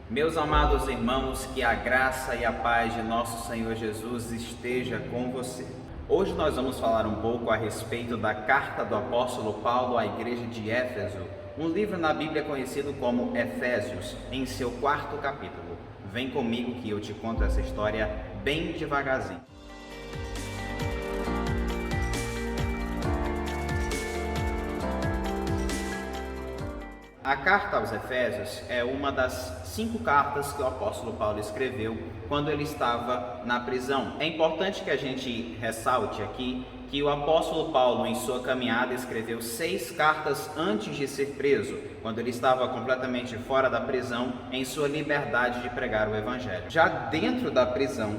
Meus amados irmãos, que a graça e a paz de nosso Senhor Jesus esteja com você. Hoje nós vamos falar um pouco a respeito da carta do apóstolo Paulo à igreja de Éfeso, um livro na Bíblia conhecido como Efésios, em seu 4º capítulo. Vem comigo que eu te conto essa história bem devagarzinho. A carta aos Efésios é uma das 5 cartas que o apóstolo Paulo escreveu quando ele estava na prisão. É importante que a gente ressalte aqui que o apóstolo Paulo, em sua caminhada, escreveu 6 cartas antes de ser preso, quando ele estava completamente fora da prisão, em sua liberdade de pregar o evangelho. Já dentro da prisão,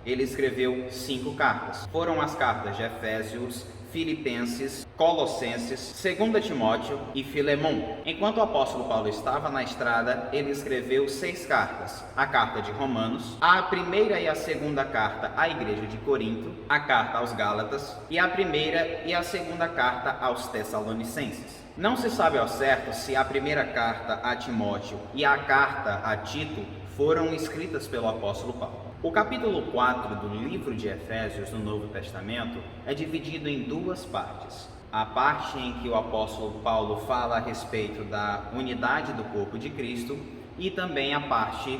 ele escreveu 5 cartas. Foram as cartas de Efésios, Filipenses, Colossenses, 2 Timóteo e Filemon. Enquanto o apóstolo Paulo estava na estrada, ele escreveu 6 cartas. A carta de Romanos, a primeira e a segunda carta à igreja de Corinto, a carta aos Gálatas e a primeira e a segunda carta aos Tessalonicenses. Não se sabe ao certo se a primeira carta a Timóteo e a carta a Tito foram escritas pelo apóstolo Paulo. O capítulo 4 do livro de Efésios no Novo Testamento é dividido em 2 partes. A parte em que o apóstolo Paulo fala a respeito da unidade do corpo de Cristo e também a parte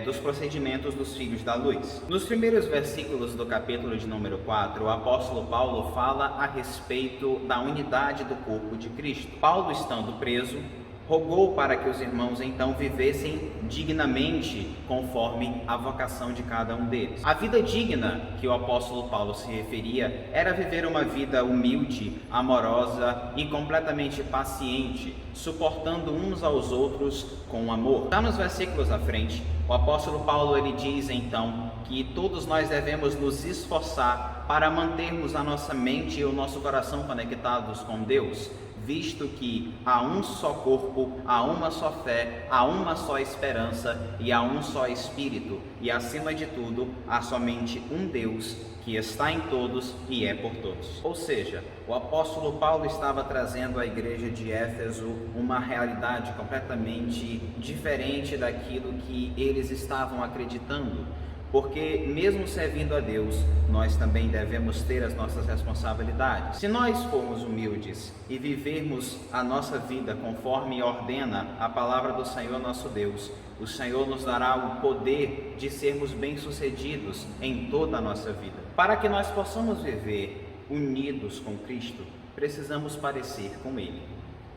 dos procedimentos dos filhos da luz. Nos primeiros versículos do capítulo de número 4, o apóstolo Paulo fala a respeito da unidade do corpo de Cristo. Paulo, estando preso, rogou para que os irmãos então vivessem dignamente conforme a vocação de cada um deles. A vida digna que o apóstolo Paulo se referia era viver uma vida humilde, amorosa e completamente paciente, suportando uns aos outros com amor. Já nos versículos à frente, o apóstolo Paulo ele diz então que todos nós devemos nos esforçar para mantermos a nossa mente e o nosso coração conectados com Deus, visto que há um só corpo, há uma só fé, há uma só esperança e há um só Espírito, e acima de tudo, há somente um Deus que está em todos e é por todos. Ou seja, o apóstolo Paulo estava trazendo à igreja de Éfeso uma realidade completamente diferente daquilo que eles estavam acreditando. Porque mesmo servindo a Deus, nós também devemos ter as nossas responsabilidades. Se nós formos humildes e vivermos a nossa vida conforme ordena a palavra do Senhor nosso Deus, o Senhor nos dará o poder de sermos bem-sucedidos em toda a nossa vida. Para que nós possamos viver unidos com Cristo, precisamos parecer com Ele.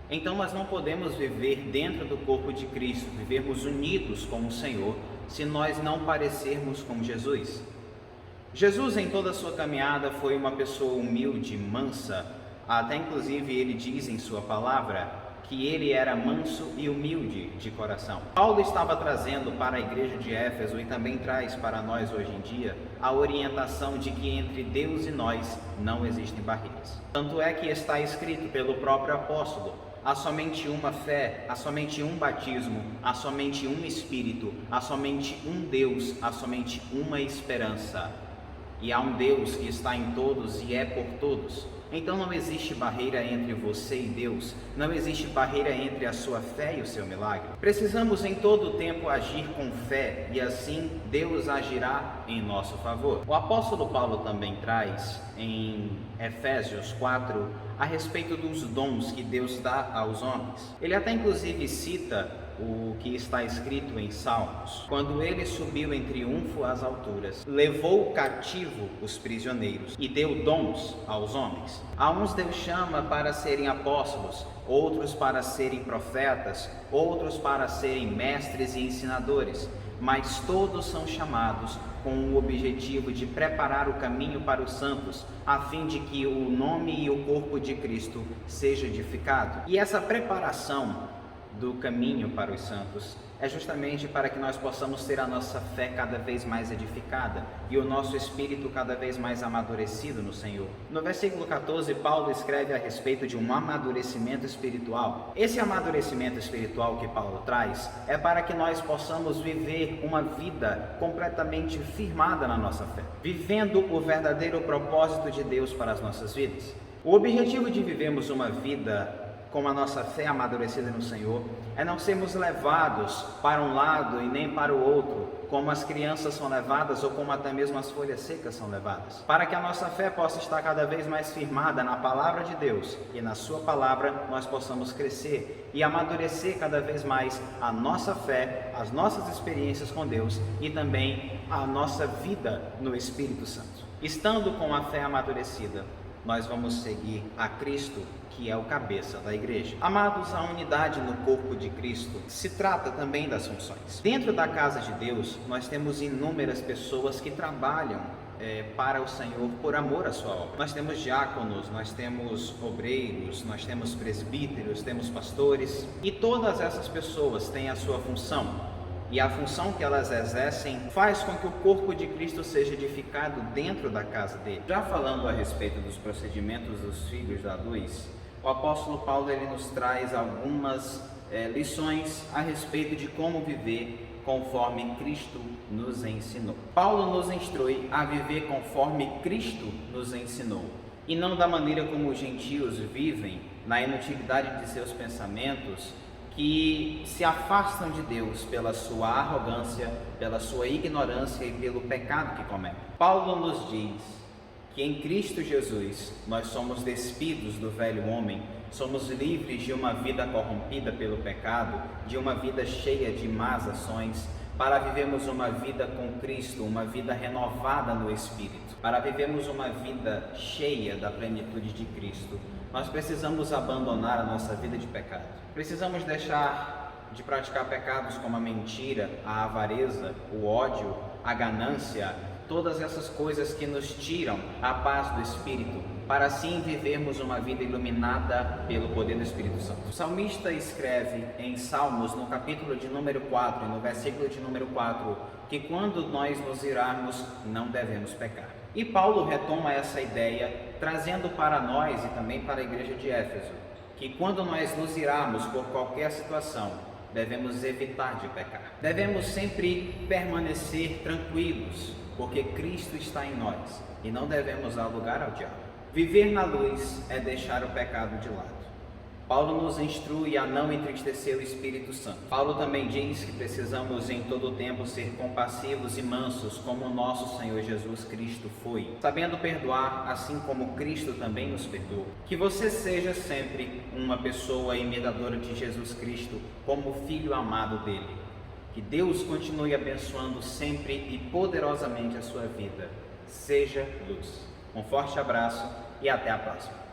Então nós não podemos viver dentro do corpo de Cristo, vivermos unidos com o Senhor, se nós não parecermos com Jesus. Jesus, em toda a sua caminhada, foi uma pessoa humilde, mansa, até inclusive ele diz em sua palavra que ele era manso e humilde de coração. Paulo estava trazendo para a igreja de Éfeso e também traz para nós hoje em dia a orientação de que entre Deus e nós não existem barreiras. Tanto é que está escrito pelo próprio apóstolo: há somente uma fé, há somente um batismo, há somente um Espírito, há somente um Deus, há somente uma esperança. E há um Deus que está em todos e é por todos. Então não existe barreira entre você e Deus, não existe barreira entre a sua fé e o seu milagre. Precisamos em todo o tempo agir com fé e assim Deus agirá em nosso favor. O apóstolo Paulo também traz em Efésios 4 a respeito dos dons que Deus dá aos homens. Ele até inclusive cita o que está escrito em Salmos: quando ele subiu em triunfo às alturas, levou cativo os prisioneiros e deu dons aos homens. A uns Deus chama para serem apóstolos, outros para serem profetas, outros para serem mestres e ensinadores, mas todos são chamados com o objetivo de preparar o caminho para os santos, a fim de que o nome e o corpo de Cristo seja edificado. E essa preparação do caminho para os santos é justamente para que nós possamos ter a nossa fé cada vez mais edificada e o nosso espírito cada vez mais amadurecido no Senhor. No versículo 14, Paulo escreve a respeito de um amadurecimento espiritual. Esse amadurecimento espiritual que Paulo traz é para que nós possamos viver uma vida completamente firmada na nossa fé, vivendo o verdadeiro propósito de Deus para as nossas vidas. O objetivo de vivermos uma vida com a nossa fé amadurecida no Senhor, é não sermos levados para um lado e nem para o outro, como as crianças são levadas ou como até mesmo as folhas secas são levadas. Para que a nossa fé possa estar cada vez mais firmada na palavra de Deus e na sua palavra, nós possamos crescer e amadurecer cada vez mais a nossa fé, as nossas experiências com Deus e também a nossa vida no Espírito Santo. Estando com a fé amadurecida, nós vamos seguir a Cristo, que é o cabeça da igreja. Amados, a unidade no corpo de Cristo se trata também das funções. Dentro da casa de Deus, nós temos inúmeras pessoas que trabalham para o Senhor por amor à sua obra. Nós temos diáconos, nós temos obreiros, nós temos presbíteros, temos pastores, e todas essas pessoas têm a sua função. E a função que elas exercem faz com que o corpo de Cristo seja edificado dentro da casa dele. Já falando a respeito dos procedimentos dos filhos da luz, o apóstolo Paulo ele nos traz algumas lições a respeito de como viver conforme Cristo nos ensinou. Paulo nos instrui a viver conforme Cristo nos ensinou, e não da maneira como os gentios vivem, na inutilidade de seus pensamentos, que se afastam de Deus pela sua arrogância, pela sua ignorância e pelo pecado que cometem. Paulo nos diz que em Cristo Jesus nós somos despidos do velho homem, somos livres de uma vida corrompida pelo pecado, de uma vida cheia de más ações, para vivermos uma vida com Cristo, uma vida renovada no Espírito, para vivermos uma vida cheia da plenitude de Cristo. Nós precisamos abandonar a nossa vida de pecado. Precisamos deixar de praticar pecados como a mentira, a avareza, o ódio, a ganância, todas essas coisas que nos tiram a paz do Espírito, para assim vivermos uma vida iluminada pelo poder do Espírito Santo. O salmista escreve em Salmos, no capítulo de número 4, no versículo de número 4, que quando nós nos irarmos, não devemos pecar. E Paulo retoma essa ideia, trazendo para nós e também para a igreja de Éfeso, que quando nós nos irarmos por qualquer situação, devemos evitar de pecar. Devemos sempre permanecer tranquilos, porque Cristo está em nós e não devemos dar lugar ao diabo. Viver na luz é deixar o pecado de lado. Paulo nos instrui a não entristecer o Espírito Santo. Paulo também diz que precisamos em todo o tempo ser compassivos e mansos, como o nosso Senhor Jesus Cristo foi, sabendo perdoar, assim como Cristo também nos perdoou. Que você seja sempre uma pessoa imitadora de Jesus Cristo, como filho amado dele. Que Deus continue abençoando sempre e poderosamente a sua vida. Seja luz. Um forte abraço e até a próxima.